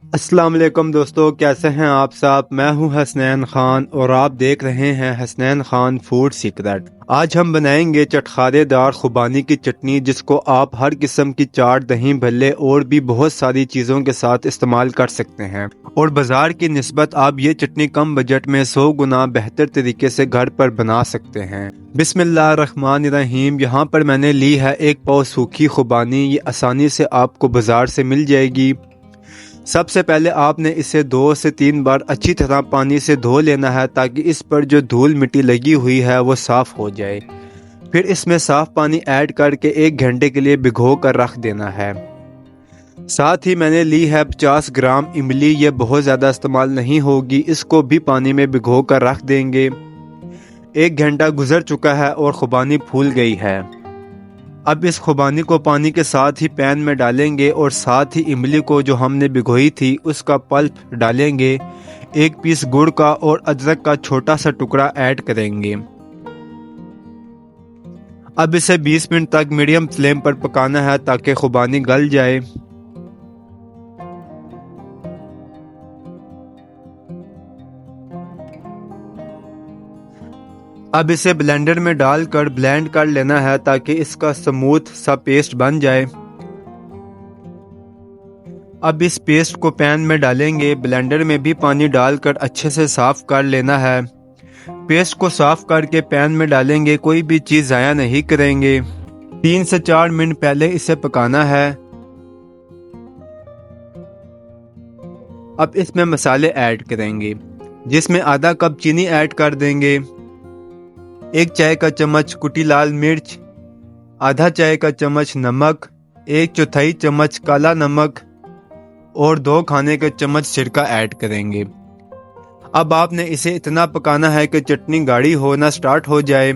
अस्सलाम वालेकुम दोस्तों, कैसे हैं आप सब। मैं हूं हसनैन खान और आप देख रहे हैं हसनैन खान फूड सीक्रेट। आज हम बनाएंगे चटखारेदार खुबानी की चटनी, जिसको आप हर किस्म की चाट, दही भल्ले और भी बहुत सारी चीज़ों के साथ इस्तेमाल कर सकते हैं। और बाज़ार की निस्बत आप ये चटनी कम बजट में 100 गुना बेहतर तरीके से घर पर बना सकते हैं। बिस्मिल्लाहिर्रहमानिर्रहीम। यहाँ पर मैंने ली है 1 पाव सूखी खुबानी। ये आसानी से आपको बाज़ार से मिल जाएगी। सबसे पहले आपने इसे 2 से 3 बार अच्छी तरह पानी से धो लेना है, ताकि इस पर जो धूल मिट्टी लगी हुई है वो साफ़ हो जाए। फिर इसमें साफ़ पानी ऐड करके 1 घंटे के लिए भिगो कर रख देना है। साथ ही मैंने ली है 50 ग्राम इमली। ये बहुत ज़्यादा इस्तेमाल नहीं होगी, इसको भी पानी में भिगो कर रख देंगे। 1 घंटा गुजर चुका है और खुबानी फूल गई है। अब इस खुबानी को पानी के साथ ही पैन में डालेंगे और साथ ही इमली को जो हमने भिगोई थी उसका पल्प डालेंगे। 1 पीस गुड़ का और अदरक का छोटा सा टुकड़ा ऐड करेंगे। अब इसे 20 मिनट तक मीडियम फ्लेम पर पकाना है ताकि खुबानी गल जाए। अब इसे ब्लेंडर में डालकर ब्लेंड कर लेना है ताकि इसका स्मूथ सा पेस्ट बन जाए। अब इस पेस्ट को पैन में डालेंगे। ब्लेंडर में भी पानी डालकर अच्छे से साफ कर लेना है। पेस्ट को साफ करके पैन में डालेंगे, कोई भी चीज़ ज़ाया नहीं करेंगे। 3 से 4 मिनट पहले इसे पकाना है। अब इसमें मसाले ऐड करेंगे, जिसमें आधा कप चीनी ऐड कर देंगे, 1 चाय का चम्मच कुटी लाल मिर्च, आधा चाय का चम्मच नमक, 1/4 चम्मच काला नमक और 2 खाने के चम्मच सिरका ऐड करेंगे। अब आपने इसे इतना पकाना है कि चटनी गाढ़ी होना स्टार्ट हो जाए।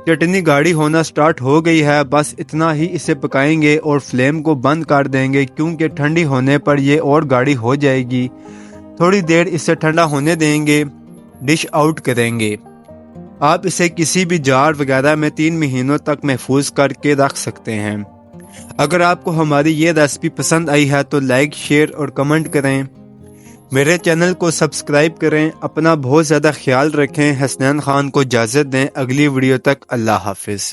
चटनी गाढ़ी होना स्टार्ट हो गई है। बस इतना ही इसे पकाएंगे और फ्लेम को बंद कर देंगे, क्योंकि ठंडी होने पर ये और गाढ़ी हो जाएगी। थोड़ी देर इसे ठंडा होने देंगे, डिश आउट करेंगे। आप इसे किसी भी जार वगैरह में 3 महीनों तक महफूज करके रख सकते हैं। अगर आपको हमारी ये रेसिपी पसंद आई है तो लाइक, शेयर और कमेंट करें। मेरे चैनल को सब्सक्राइब करें। अपना बहुत ज़्यादा ख्याल रखें। हसनैन खान को इजाज़त दें। अगली वीडियो तक अल्लाह हाफिज़।